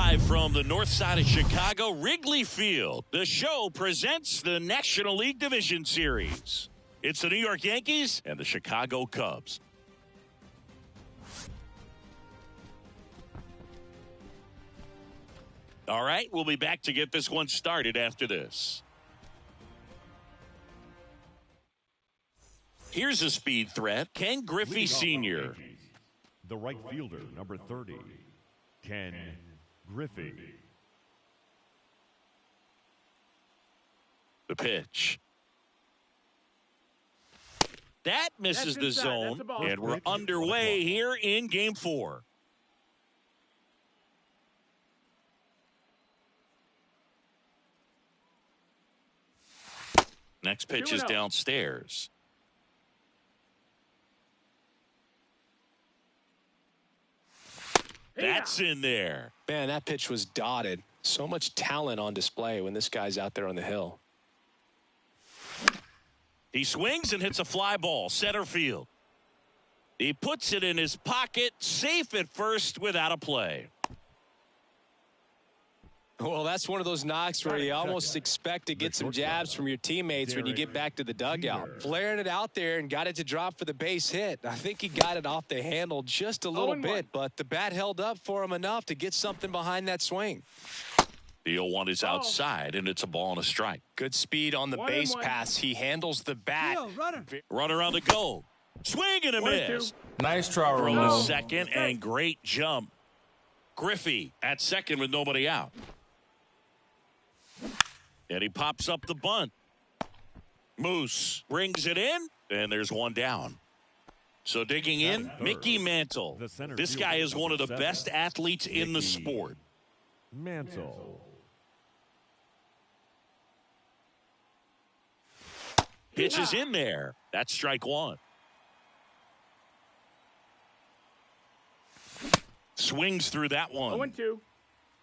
Live from the north side of Chicago, Wrigley Field, the show presents the National League Division Series. It's the New York Yankees and the Chicago Cubs. All right, we'll be back to get this one started after this. Here's a speed threat, Ken Griffey Sr. The right fielder, number 30, Ken Griffey. The pitch. That misses the zone, and we're underway here in Game 4. Next pitch is downstairs. That's in there. Man, that pitch was dotted. So much talent on display when this guy's out there on the hill. He swings and hits a fly ball, center field. He puts it in his pocket, safe at first without a play. Well, that's one of those knocks where you almost expect to get some jabs from your teammates when you get back to the dugout. Flaring it out there and got it to drop for the base hit. I think he got it off the handle just a little bit, but the bat held up for him enough to get something behind that swing. The 0-1 is outside, and it's a ball and a strike. Good speed on the base pass. He handles the bat. Runner on the go. Swing and a miss. Nice try, From Romeo. the second, and great jump. Griffey at second with nobody out. And he pops up the bunt. Moose brings it in, and there's one down. So digging in, Mickey Mantle. This guy is one of the best athletes in the sport. Mantle. Pitch is in there. That's strike one. Swings through that one. 0-2.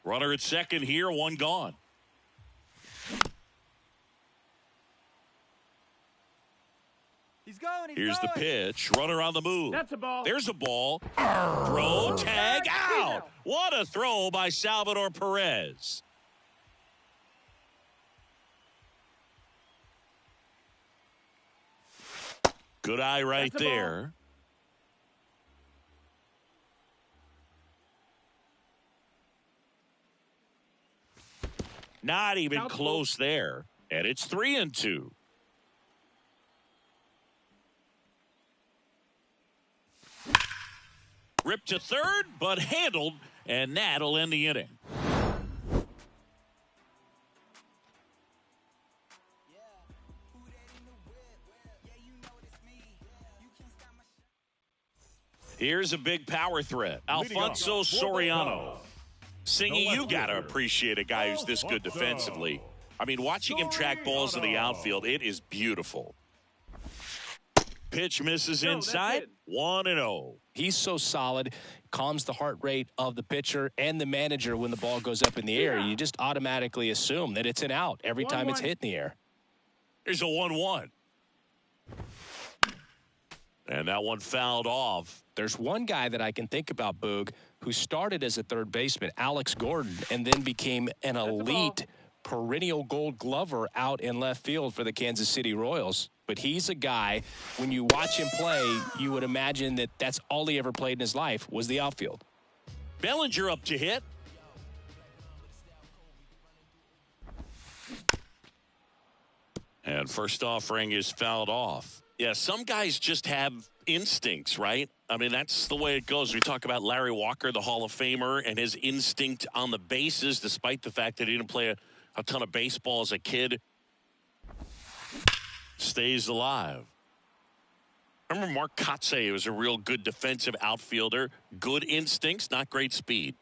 Runner at second here, one gone. Here's the pitch. Runner on the move. That's a ball. There's a ball. Throw, tag, out. What a throw by Salvador Perez. Good eye right there. Not even close there. And it's 3-2. Ripped to third, but handled, and that'll end the inning. Here's a big power threat. Alfonso Soriano. Singing, you got to appreciate a guy who's this good defensively. I mean, watching him track balls in the outfield, it is beautiful. Pitch misses inside. 1-0. He's so solid, calms the heart rate of the pitcher and the manager when the ball goes up in the air. You just automatically assume that it's an out every time it's hit in the air. There's a 1-1. And that one fouled off. There's one guy that I can think about, Boog, who started as a third baseman, Alex Gordon, and then became an elite perennial Gold Glover out in left field for the Kansas City Royals. But he's a guy, when you watch him play, you would imagine that that's all he ever played in his life was the outfield. Bellinger up to hit. And first offering is fouled off. Yeah, some guys just have instincts, right? I mean, that's the way it goes. We talk about Larry Walker, the Hall of Famer, and his instinct on the bases, despite the fact that he didn't play a ton of baseball as a kid. Stays alive. Remember Mark Kotsay was a real good defensive outfielder. Good instincts, not great speed.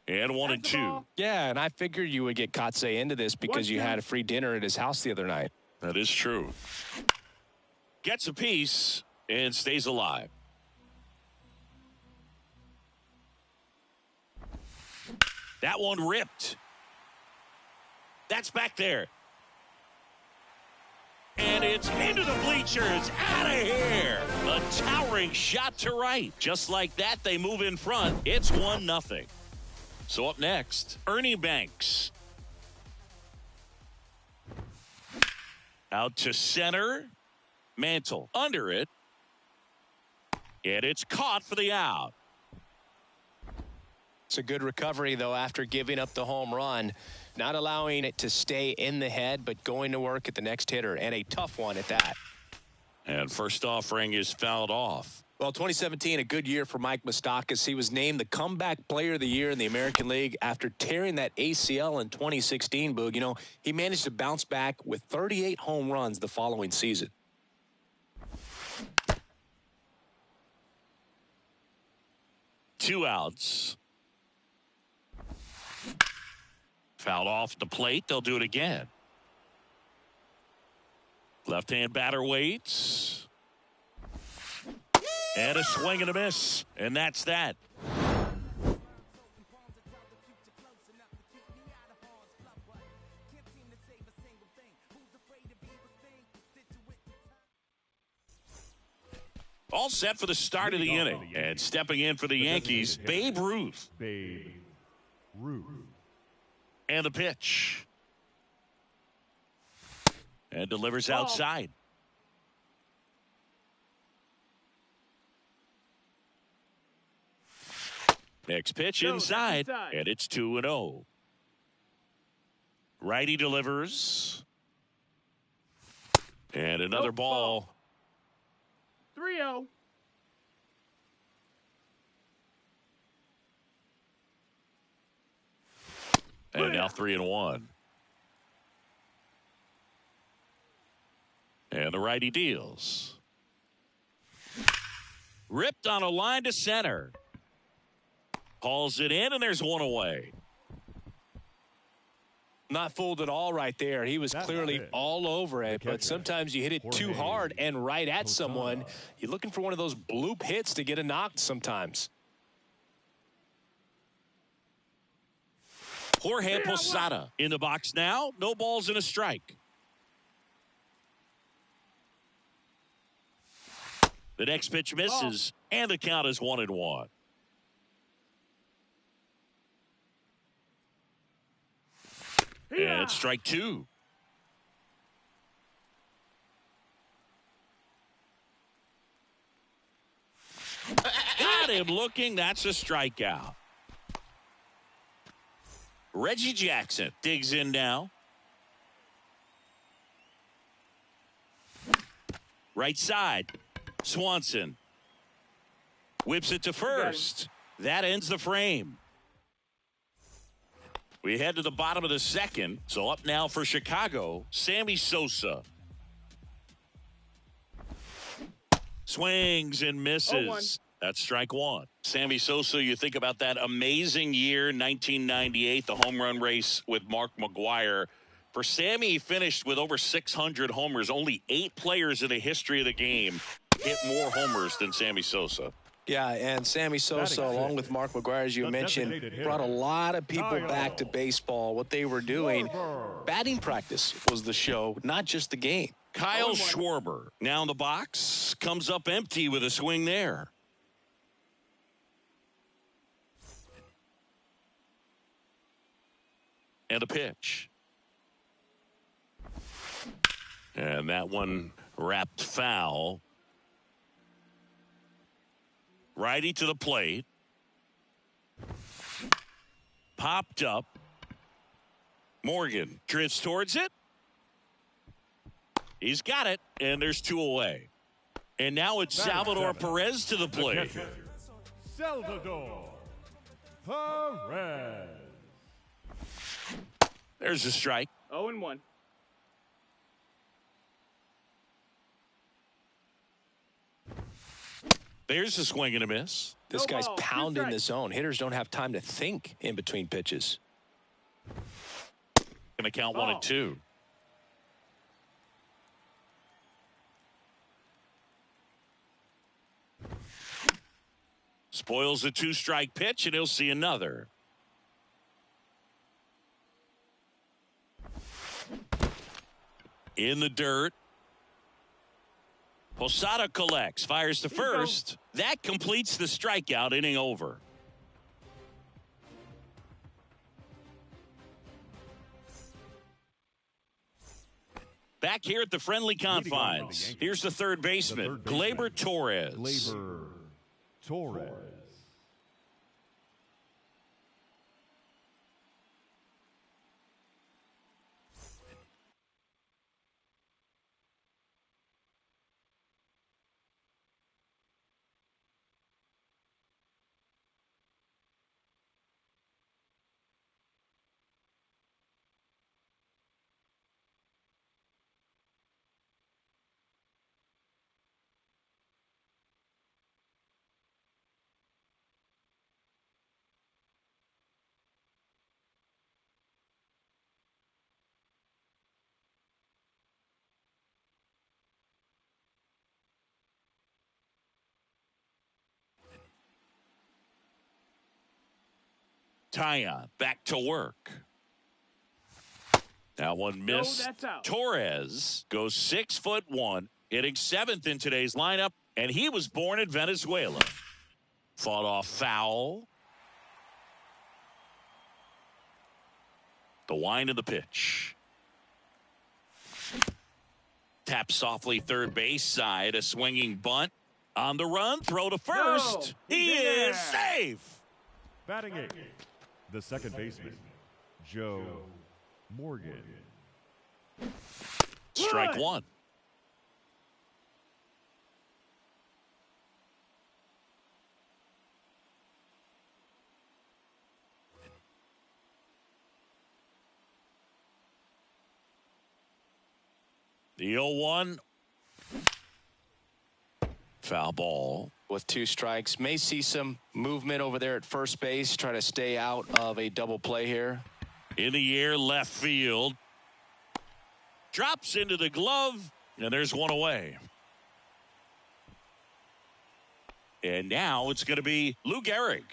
And 1-2. Yeah, and I figured you would get Kotsay into this because you had a free dinner at his house the other night. That is true. Gets a piece and stays alive. That one ripped. That's back there. And It's into the bleachers. Out of here. A towering shot to right. Just like that, they move in front. It's 1-0. So up next, Ernie Banks. Out to center. Mantle under it. And it's caught for the out. It's a good recovery, though, after giving up the home run. Not allowing it to stay in the head, but going to work at the next hitter, and a tough one at that. And first offering is fouled off. Well, 2017, a good year for Mike Moustakas. He was named the comeback player of the year in the American League after tearing that ACL in 2016, Boog. You know, he managed to bounce back with 38 home runs the following season. Two outs. Fouled off the plate. They'll do it again. Left-hand batter waits. And a swing and a miss. And that's that. All set for the start of the inning. And stepping in for the Yankees, Babe Ruth. Babe Ruth. And the pitch. And delivers outside. Next pitch inside. And it's 2-0. Righty delivers. And another ball. 3-0. And now 3-1. And the righty deals. Ripped on a line to center. Hauls it in, and there's one away. Not fooled at all right there. He was clearly all over it, but sometimes you hit it too hard and right at someone. You're looking for one of those bloop hits to get a knock sometimes. Jorge Posada in the box now. No balls and a strike. The next pitch misses, and the count is 1-1. And strike two. Got him looking. That's a strikeout. Reggie Jackson digs in now. Right side. Swanson whips it to first. That ends the frame. We head to the bottom of the second. So up now for Chicago, Sammy Sosa. Swings and misses. That's strike one. Sammy Sosa, you think about that amazing year, 1998, the home run race with Mark McGwire. For Sammy, he finished with over 600 homers. Only 8 players in the history of the game hit more homers than Sammy Sosa. Yeah, and Sammy Sosa, along with Mark McGwire, as you mentioned, brought a lot of people back to baseball. What they were doing, batting practice was the show, not just the game. Kyle Schwarber now in the box, comes up empty with a swing there. And a pitch. And that one wrapped foul. Righty to the plate. Popped up. Morgan drifts towards it. He's got it, and there's 2 away. And now it's Salvador Perez to the plate. Salvador Perez. There's a strike. 0-1. There's a swing and a miss. This guy's pounding the zone. Hitters don't have time to think in between pitches. Going to count 1 and 2. Spoils a 2-strike pitch, and he'll see another. In the dirt. Posada collects, fires to first. That completes the strikeout, inning over. Back here at the friendly confines, here's the third baseman, Gleyber Torres. Gleyber Torres. Taya back to work. Now one missed. that's out. Torres goes 6'1", hitting 7th in today's lineup, and he was born in Venezuela. Fought off foul. The wind of the pitch. Tap softly third base side. A swinging bunt. On the run. Throw to first. No, He is safe. Batting 8th, the second baseman, Joe Morgan. Strike one. The 0-1. Foul ball. With 2 strikes, may see some movement over there at first base, try to stay out of a double play here. In the air, left field. Drops into the glove, and there's one away. And now it's going to be Lou Gehrig.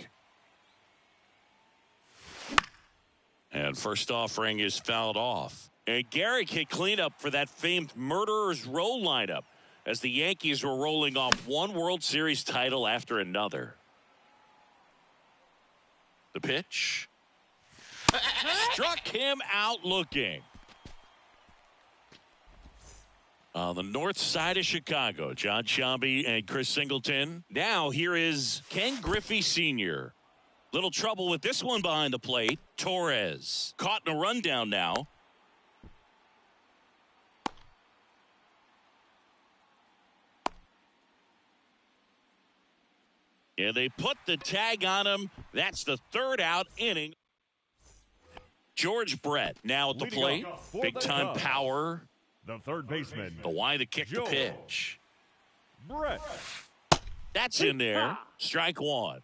And first offering is fouled off. And Gehrig hit cleanup for that famed Murderers Row lineup as the Yankees were rolling off one World Series title after another. The pitch. Struck him out looking. On the north side of Chicago, John Shambi and Chris Singleton. Now here is Ken Griffey Sr. Little trouble with this one behind the plate. Torres caught in a rundown now. And they put the tag on him. That's the third out inning. George Brett now at the plate. Big time power. The third baseman, The why to kick the pitch. Brett. That's in there. Strike one.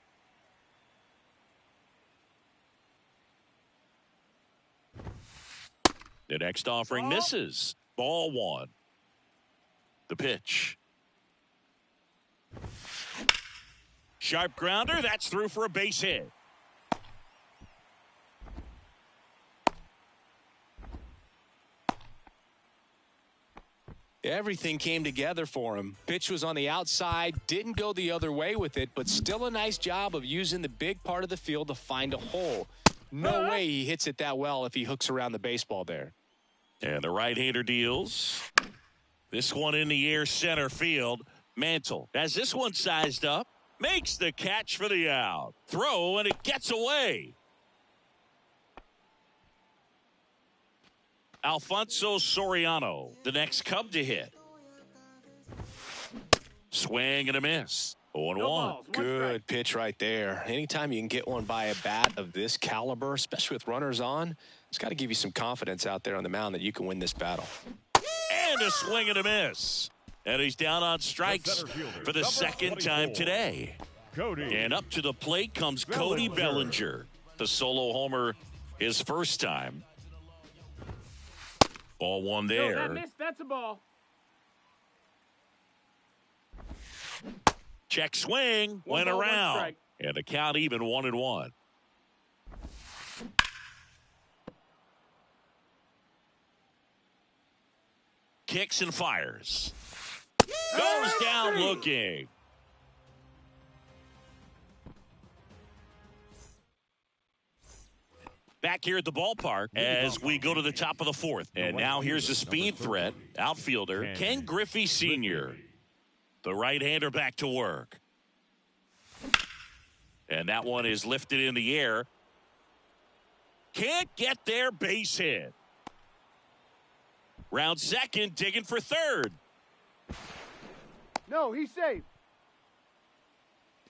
The next offering misses. Ball one. The pitch. Sharp grounder. That's through for a base hit. Everything came together for him. Pitch was on the outside, didn't go the other way with it, but still a nice job of using the big part of the field to find a hole. No way he hits it that well if he hooks around the baseball there. And the right-hander deals. This one in the air center field. Mantle has this one sized up. Makes the catch for the out. Throw, and it gets away. Alfonso Soriano, the next Cub to hit. Swing and a miss. 0-1. Good pitch right there. Anytime you can get one by a bat of this caliber, especially with runners on, it's got to give you some confidence out there on the mound that you can win this battle. And a swing and a miss. And he's down on strikes for the second time today. Cody. And up to the plate comes Cody Bellinger. The solo homer his first time. Ball one there. That's a ball. Check swing. Went ball, around. And the count even 1-1. Kicks and fires. Goes down looking. Back here at the ballpark as we go to the top of the fourth. And now here's a speed threat. Outfielder Ken Griffey Sr. The right-hander back to work. And that one is lifted in the air. Can't get there, base hit. Round second, digging for third. No, he's safe.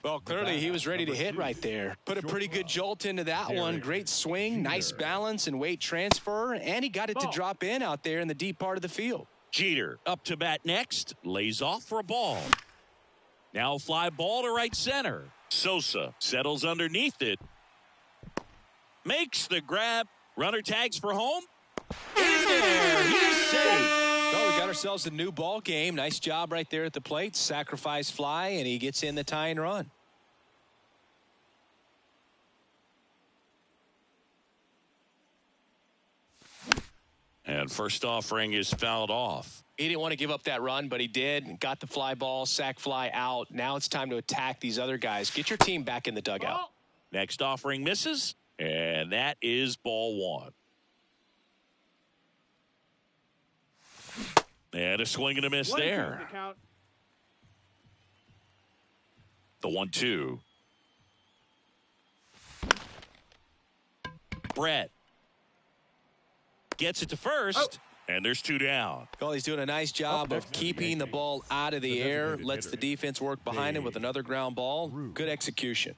Well, clearly he was ready to hit right there. Put a pretty good jolt into that one. Great swing, nice balance and weight transfer, and he got it to drop in out there in the deep part of the field. Jeter up to bat next, lays off for a ball. Now fly ball to right center. Sosa settles underneath it. Makes the grab. Runner tags for home. In there. He's safe. Well, we got ourselves a new ball game. Nice job right there at the plate. Sacrifice fly, and he gets in the tying run. And first offering is fouled off. He didn't want to give up that run, but he did. Got the fly ball, sac fly out. Now it's time to attack these other guys. Get your team back in the dugout. Next offering misses, and that is ball one. And a swing and a miss there. The 1-2. Brett gets it to first, and there's two down. Well, he's doing a nice job of keeping the ball out of the air, lets the defense work behind him with another ground ball. Good execution.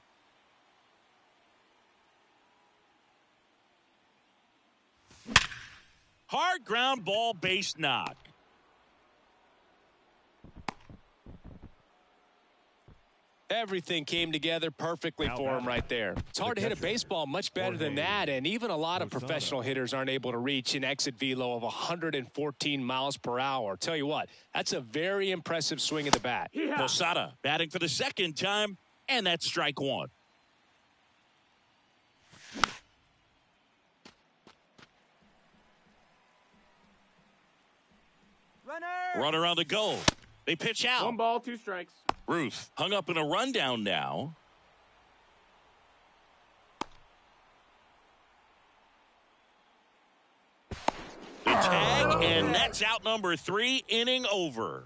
Hard ground ball, base knock. Everything came together perfectly for him right there. It's hard to hit a baseball much better than that, and even a lot of professional hitters aren't able to reach an exit velo of 114 miles per hour. Tell you what, that's a very impressive swing of the bat. Posada batting for the second time, and that's strike one. Runner on the go. They pitch out. 1 ball, 2 strikes. Ruth hung up in a rundown now. The tag, and that's out number 3, inning over.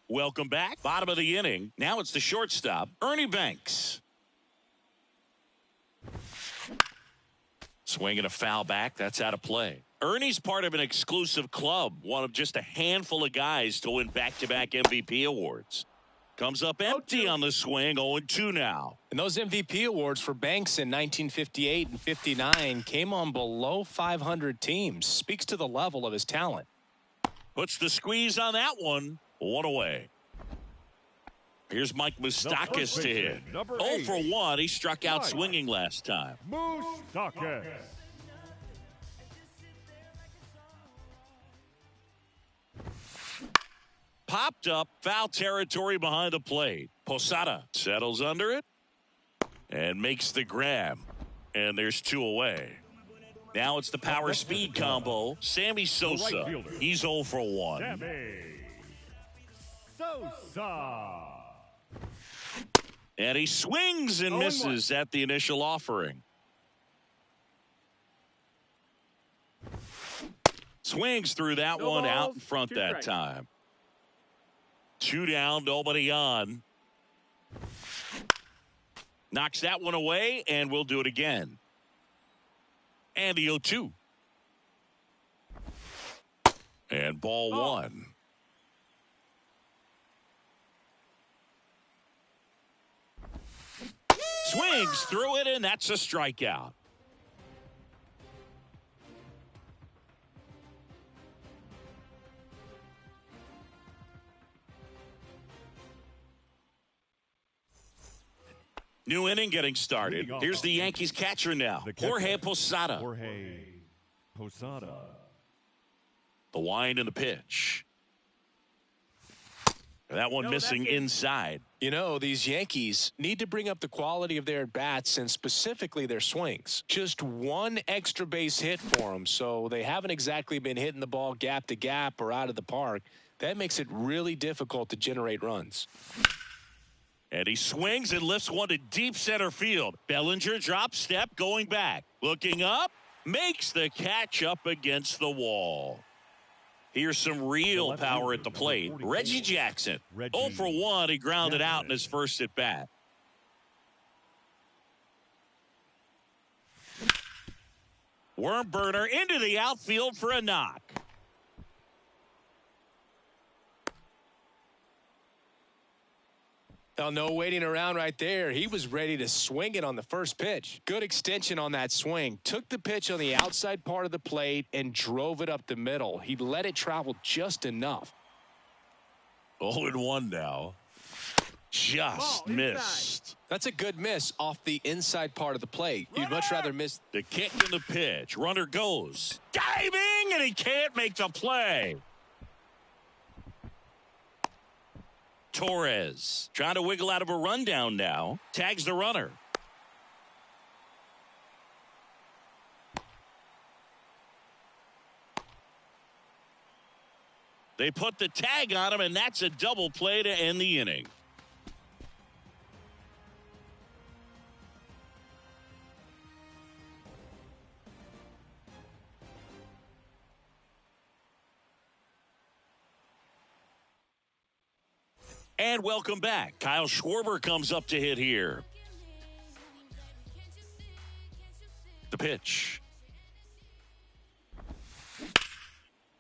Welcome back. Bottom of the inning. Now it's the shortstop, Ernie Banks. Swinging a foul back. That's out of play. Ernie's part of an exclusive club, one of just a handful of guys to win back-to-back MVP awards. Comes up empty on the swing, 0-2 now. And those MVP awards for Banks in 1958 and 59 came on below 500 teams. Speaks to the level of his talent. Puts the squeeze on that one. 1 away. Here's Mike Moustakas to hit. 0 for 1. He struck out swinging last time. Moustakas. Popped up, foul territory behind the plate. Posada settles under it and makes the grab. And there's 2 away. Now it's the power speed combo. Sammy Sosa. He's 0 for 1. Sammy Sosa. And he swings and misses at the initial offering. Swings through that one out in front that time. 2 down, nobody on. Knocks that one away, and we'll do it again. And the 0-2. And ball 1. Swings through it, and that's a strikeout. New inning getting started. Here's the Yankees catcher now, Jorge Posada. Jorge Posada. The wind and the pitch. That one missing inside. You know, these Yankees need to bring up the quality of their at-bats and specifically their swings. Just one extra base hit for them, so they haven't exactly been hitting the ball gap to gap or out of the park. That makes it really difficult to generate runs. And he swings and lifts one to deep center field. Bellinger drop step going back. Looking up, makes the catch up against the wall. Here's some real power at the plate. Reggie Jackson. 0 for 1. He grounded out in his first at bat. Worm burner into the outfield for a knock. Now, no waiting around right there. He was ready to swing it on the first pitch. Good extension on that swing. Took the pitch on the outside part of the plate and drove it up the middle. He let it travel just enough. 0-1 now. Just missed. That's a good miss off the inside part of the plate. You'd much rather miss. The kick and the pitch. Runner goes. Diving, and he can't make the play. Torres trying to wiggle out of a rundown now. Tags the runner. They put the tag on him, and that's a double play to end the inning. And welcome back. Kyle Schwarber comes up to hit here. The pitch.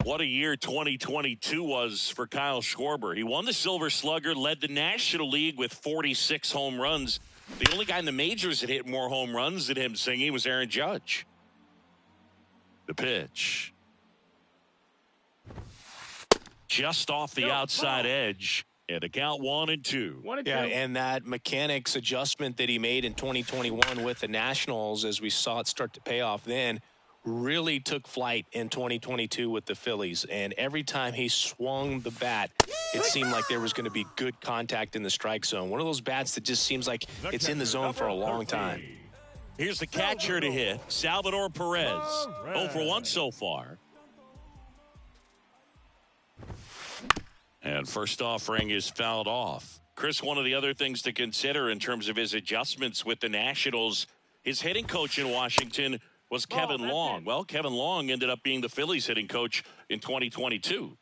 What a year 2022 was for Kyle Schwarber. He won the Silver Slugger, led the National League with 46 home runs. The only guy in the majors that hit more home runs than him singing was Aaron Judge. The pitch. Just off the outside edge. And a count 1-2. Yeah, and that mechanics adjustment that he made in 2021 with the Nationals, as we saw it start to pay off then, really took flight in 2022 with the Phillies. And every time he swung the bat, it seemed like there was going to be good contact in the strike zone. One of those bats that just seems like it's in the zone for a long time. Here's the catcher to hit, Salvador Perez. 0 for 1 so far. And first offering is fouled off. Chris, one of the other things to consider in terms of his adjustments with the Nationals, his hitting coach in Washington was Kevin Long. Well, Kevin Long ended up being the Phillies hitting coach in 2022.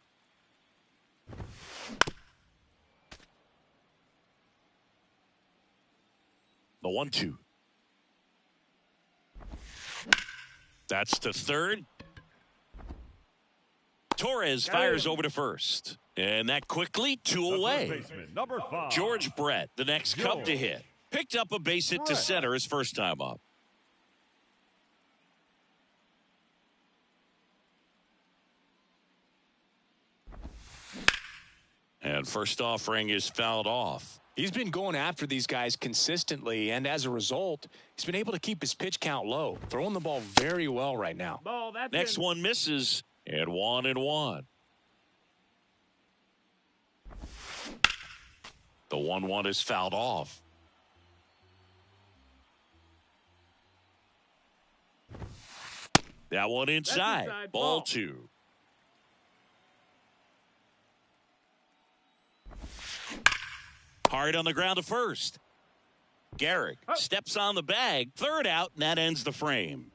The 1-2. That's to third. Torres fires over to first. And that quickly, 2 away. Number 5. George Brett, the next Cub to hit. Picked up a base hit to center his first time up. And first offering is fouled off. He's been going after these guys consistently, and as a result, he's been able to keep his pitch count low. Throwing the ball very well right now. Next one misses, and 1-1. The 1-1 is fouled off. That one inside. Ball 2. Hard on the ground to first. Garrick steps on the bag. Third out, and that ends the frame.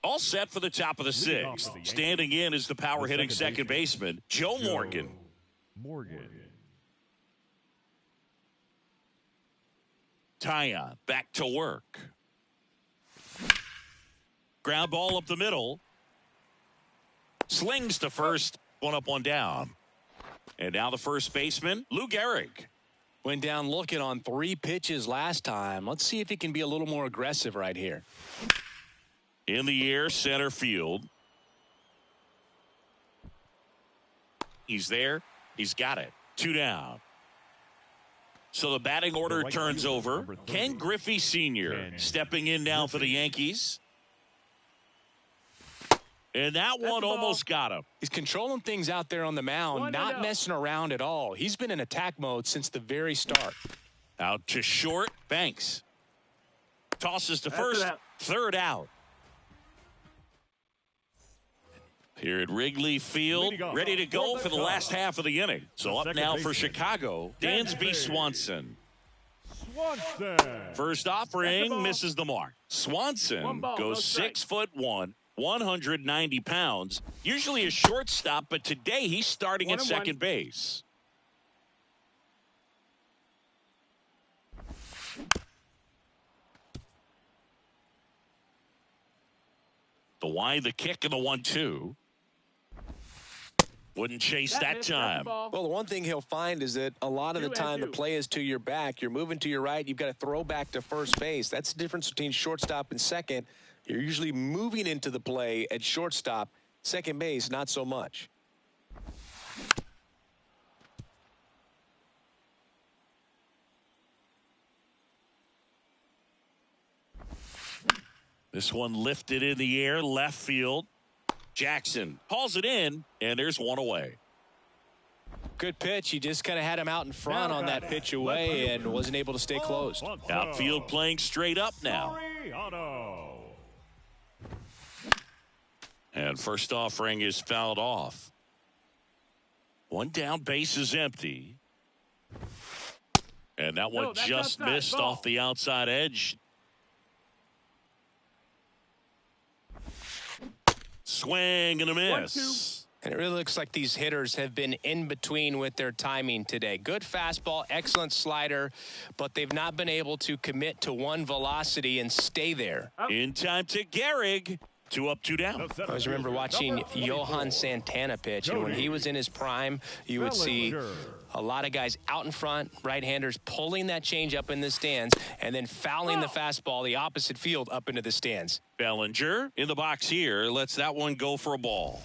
All set for the top of the 6th. Standing in is the power hitting second baseman, Joe Morgan. Taya back to work. Ground ball up the middle. Slings to first. One up, one down. And now the first baseman, Lou Gehrig. Went down looking on 3 pitches last time. Let's see if he can be a little more aggressive right here. In the air, center field. He's there. He's got it. 2 down. So the batting order turns over. Ken Griffey Sr. stepping in now for the Yankees. And that one almost got him. He's controlling things out there on the mound, not messing around at all. He's been in attack mode since the very start. Out to short, Banks. Tosses to first, third out. Here at Wrigley Field, ready to go for the last half of the inning. So up now for Chicago, Dansby Swanson. First offering misses the mark. Swanson goes 6'1", 190 pounds. Usually a shortstop, but today he's starting at second base. The wide, the kick, and the 1-2. Wouldn't chase that time. Well, the one thing he'll find is that a lot of the time the play is to your back. You're moving to your right. You've got to throw back to first base. That's the difference between shortstop and second. You're usually moving into the play at shortstop. Second base, not so much. This one lifted in the air, left field. Jackson hauls it in, and there's one away. Good pitch. He just kind of had him out in front on that pitch away and wasn't able to stay closed. Outfield playing straight up now. And first offering is fouled off. One down, base is empty. And that one just missed off the outside edge. Swing and a miss. And it really looks like these hitters have been in between with their timing today. Good fastball, excellent slider, but they've not been able to commit to one velocity and stay there. In time to Gehrig. 2 up, 2 down. I always remember watching Johan Santana pitch, and when he was in his prime, you would see a lot of guys out in front, right-handers pulling that change up in the stands, and then fouling the fastball the opposite field up into the stands. Bellinger in the box here lets that one go for a ball.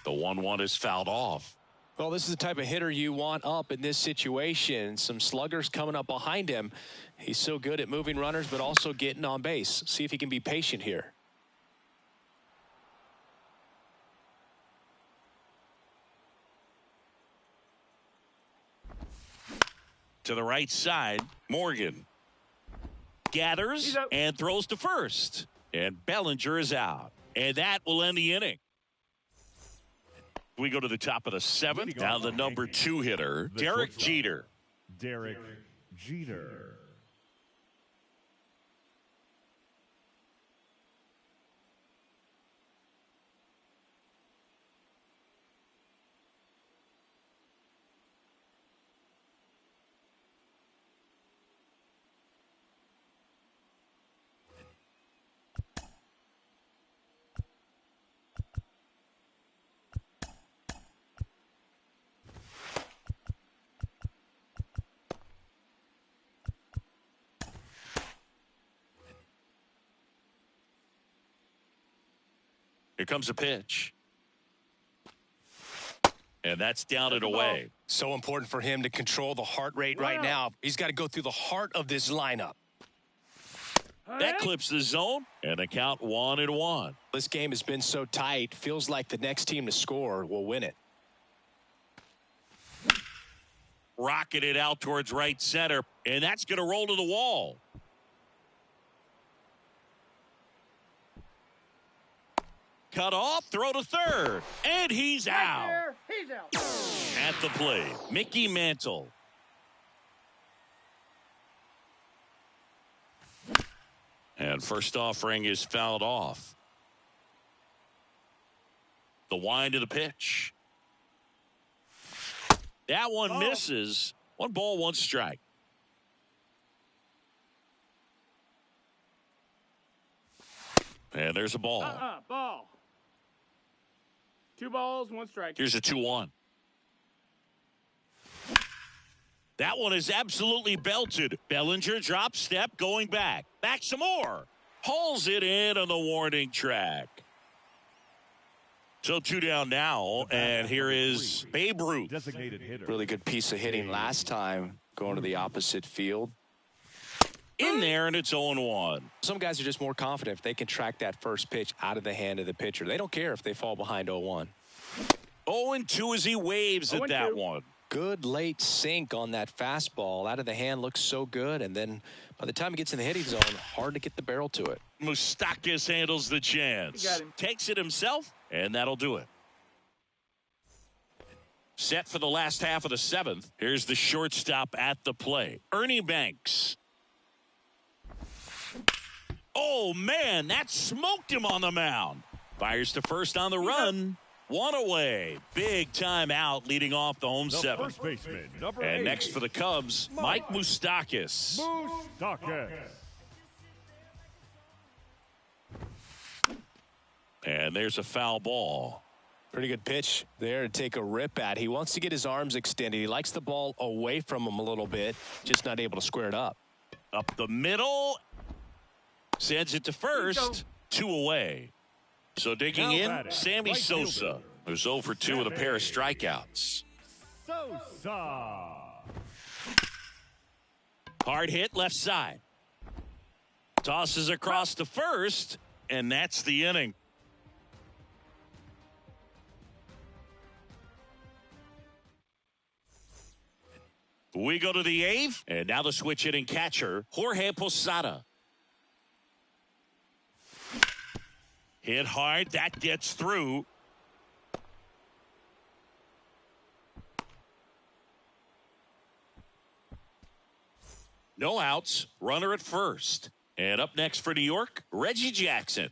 The 1-1 is fouled off. Well, this is the type of hitter you want up in this situation. Some sluggers coming up behind him. He's so good at moving runners, but also getting on base. See if he can be patient here. To the right side, Morgan gathers and throws to first. And Bellinger is out. And that will end the inning. We go to the top of the 7th. Now the number 2 hitter, Derek Jeter. Derek Jeter. Here comes a pitch. And that's down and away. So important for him to control the heart rate right now. He's got to go through the heart of this lineup. That clips the zone, and the count 1-1. This game has been so tight. Feels like the next team to score will win it. Rocketed out towards right center, and that's going to roll to the wall. Cut off, throw to third, and he's out. He's out. At the plate, Mickey Mantle. And first offering is fouled off. The wind of the pitch. That one misses. 1 ball, 1 strike. And there's a ball. Ball. 2 balls, 1 strike. Here's a 2-1. That one is absolutely belted. Bellinger drop step going back. Back some more. Hauls it in on the warning track. So 2 down now, and here is Babe Ruth. Designated hitter. Really good piece of hitting last time. going to the opposite field. In there, and it's 0-1. Some guys are just more confident if they can track that first pitch out of the hand of the pitcher. They don't care if they fall behind 0-1. 0-2 as he waves at that one. Good late sink on that fastball. Out of the hand looks so good, and then by the time it gets in the hitting zone, hard to get the barrel to it. Moustakas handles the chance. Takes it himself, and that'll do it. Set for the last half of the seventh. Here's the shortstop at the plate, Ernie Banks. Oh, man, that smoked him on the mound. Fires to first on the run. One away. Big time out leading off the home seventh. And next for the Cubs, Mike Moustakas. And there's a foul ball. Pretty good pitch there to take a rip at. He wants to get his arms extended. He likes the ball away from him a little bit, just not able to square it up. Up the middle. Sends it to first. 2 away. So digging in, Sammy Sosa, who's 0 for 2 with a pair of strikeouts. Hard hit left side. Tosses across to first, and that's the inning. We go to the 8th, and now the switch hitting catcher, Jorge Posada. Hit hard, that gets through. No outs, runner at first. And up next for New York, Reggie Jackson.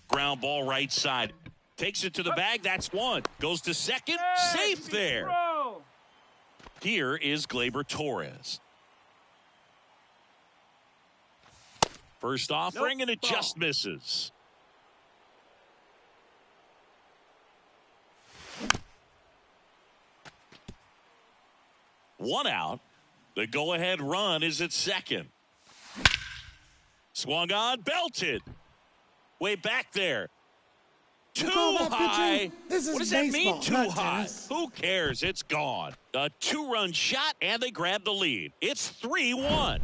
Ground ball right side. Takes it to the bag, that's one. Goes to second, safe there. Here is Gleyber Torres. First offering, and it just misses. One out. The go-ahead run is at second. Swung on, belted. Way back there. Too high. What does that mean, too high? Who cares? It's gone. A 2-run shot, and they grab the lead. It's 3-1.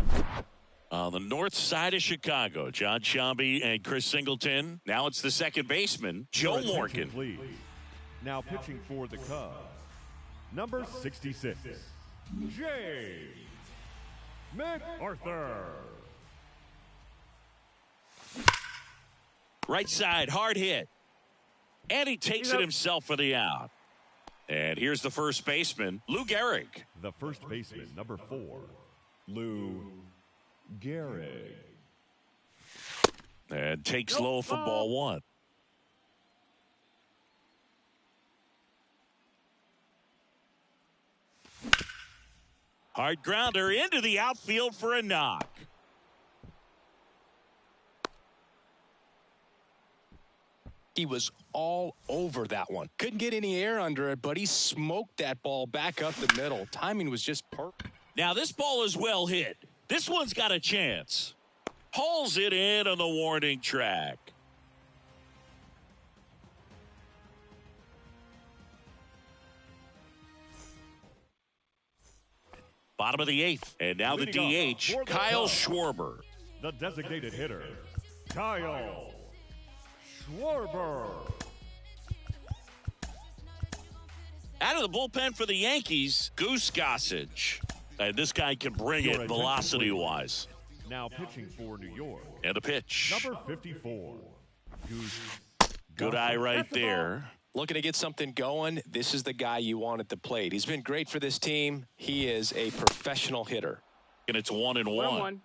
On the north side of Chicago, John Sciambi and Chris Singleton. Now it's the second baseman, Joe Morgan. Please. Now pitching for the Cubs, number 66, James McArthur. Right side, hard hit. And he takes it himself for the out. And here's the first baseman, Lou Gehrig. The first baseman, number 4, Lou Gehrig. And takes low for ball one. Hard grounder into the outfield for a knock. He was all over that one. Couldn't get any air under it, but he smoked that ball back up the middle. Timing was just perfect. Now this ball is well hit. This one's got a chance. Hauls it in on the warning track. Bottom of the 8th. And now the DH, Kyle Schwarber. The designated hitter, Kyle Schwarber. Out of the bullpen for the Yankees, Goose Gossage. And this guy can bring it velocity-wise. Now pitching for New York. And a pitch. Number 54, Goose. Good eye right there. Looking to get something going, this is the guy you want at the plate. He's been great for this team. He is a professional hitter. And it's 1-1.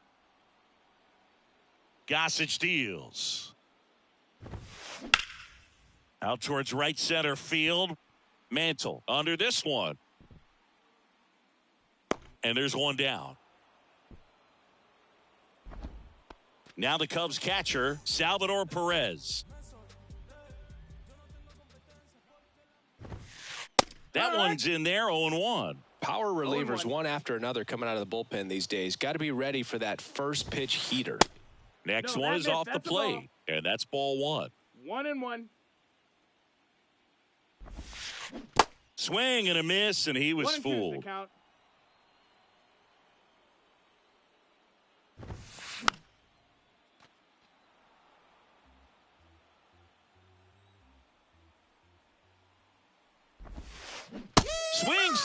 Gossage deals. Out towards right center field. Mantle under this one. And there's one down. Now the Cubs catcher, Salvador Perez. That one's in there, 0-1. Power relievers one after another coming out of the bullpen these days. Got to be ready for that first pitch heater. Next one is off the plate, and that's ball one. 1-1. Swing and a miss, and he was fooled.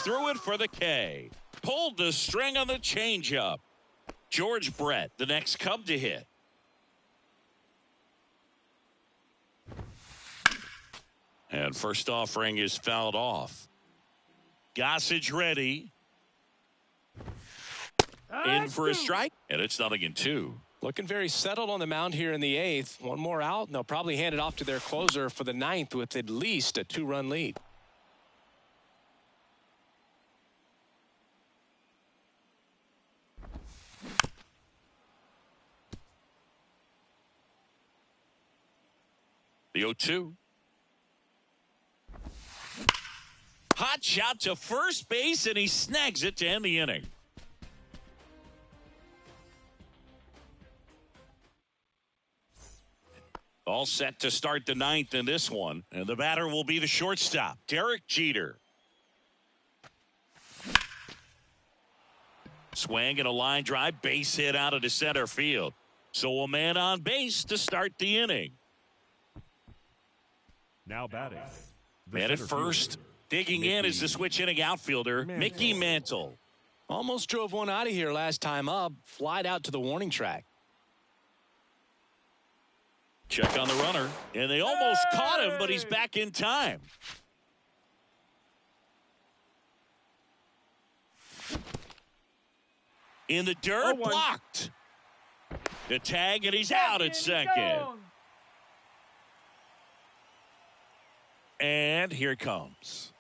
threw it for the K. Pulled the string on the changeup. George Brett, the next Cub to hit. And first offering is fouled off. Gossage ready. In for a strike, and it's 0-2. Looking very settled on the mound here in the 8th. One more out, and they'll probably hand it off to their closer for the 9th with at least a 2-run lead. The 0-2. Hot shot to first base, and he snags it to end the inning. All set to start the 9th in this one, and the batter will be the shortstop, Derek Jeter. Swing and a line drive, base hit out of the center field. So a man on base to start the inning. Now batting. Man at first, digging in is the switch inning outfielder, Mickey Mantle. Almost drove one out of here last time up, flied out to the warning track. Check on the runner, and they almost caught him, but he's back in time. In the dirt, blocked. The tag, and he's out at second. And here it comes.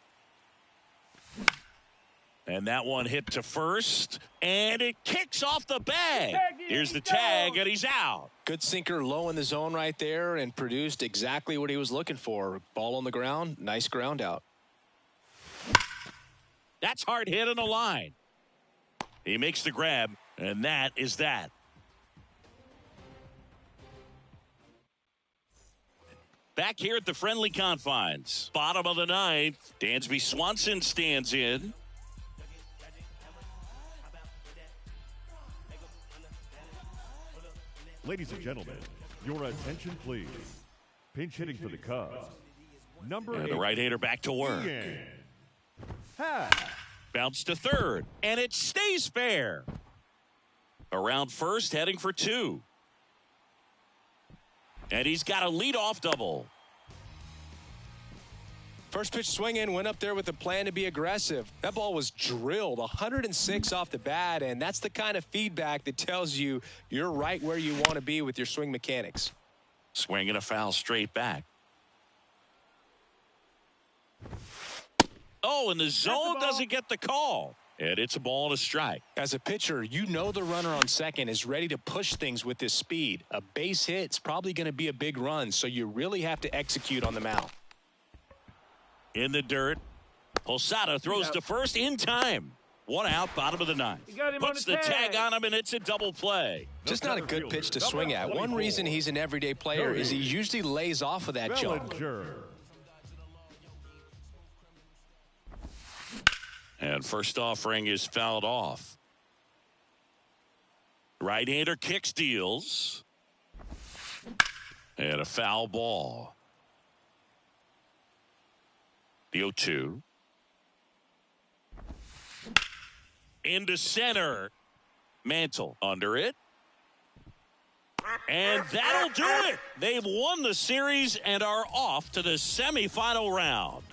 And that one hit to first, and it kicks off the bag. Here's the tag, and he's out. Good sinker low in the zone right there and produced exactly what he was looking for. Ball on the ground, nice ground out. That's hard hit on the line. He makes the grab, and that is that. Back here at the friendly confines. Bottom of the 9th. Dansby Swanson stands in. Ladies and gentlemen, your attention please. Pinch hitting for the Cubs. Number 8. The right-hander back to work. Bounce to third, and it stays fair. Around first, heading for 2. And he's got a leadoff double. First pitch swing in, went up there with a plan to be aggressive. That ball was drilled 106 off the bat, and that's the kind of feedback that tells you you're right where you want to be with your swing mechanics. Swing and a foul straight back. Oh, and the zone doesn't get the call. And it's a ball and a strike. As a pitcher, you know the runner on second is ready to push things with his speed. A base hit's probably going to be a big run, so you really have to execute on the mound. In the dirt, Posada throws to first in time. One out, bottom of the 9th. Puts the tag on him, and it's a double play. Just not a good pitch to swing at. One reason he's an everyday player is he usually lays off of that jump. And first offering is fouled off. Right-hander kick steals. And a foul ball. The 0-2. Into center. Mantle under it. And that'll do it. They've won the series and are off to the semifinal round.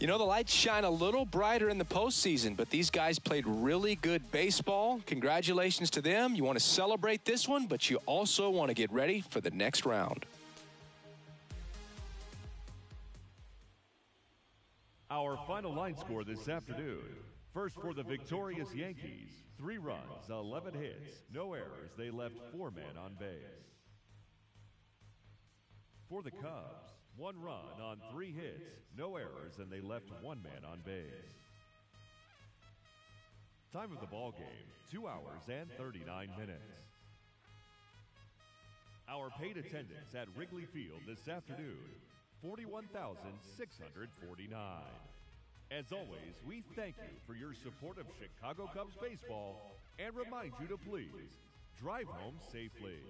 You know, the lights shine a little brighter in the postseason, but these guys played really good baseball. Congratulations to them. You want to celebrate this one, but you also want to get ready for the next round. Our final line score this afternoon. First for the victorious Yankees, 3 runs, 11 hits, no errors. They left 4 men on base. For the Cubs, 1 run on 3 hits, no errors, and they left 1 man on base. Time of the ball game, 2 hours and 39 minutes. Our paid attendance at Wrigley Field this afternoon, 41,649. As always, we thank you for your support of Chicago Cubs baseball and remind you to please Drive home safely.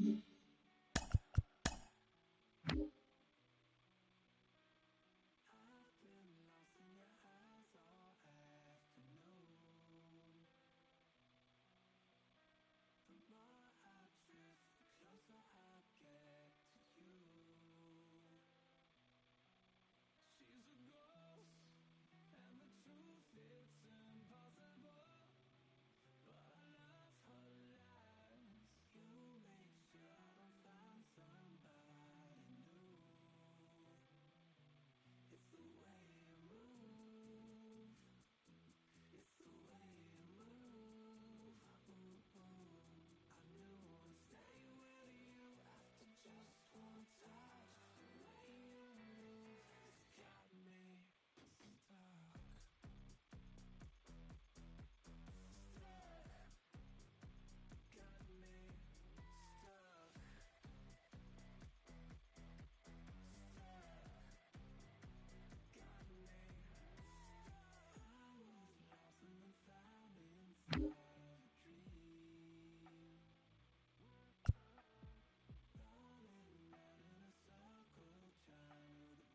it.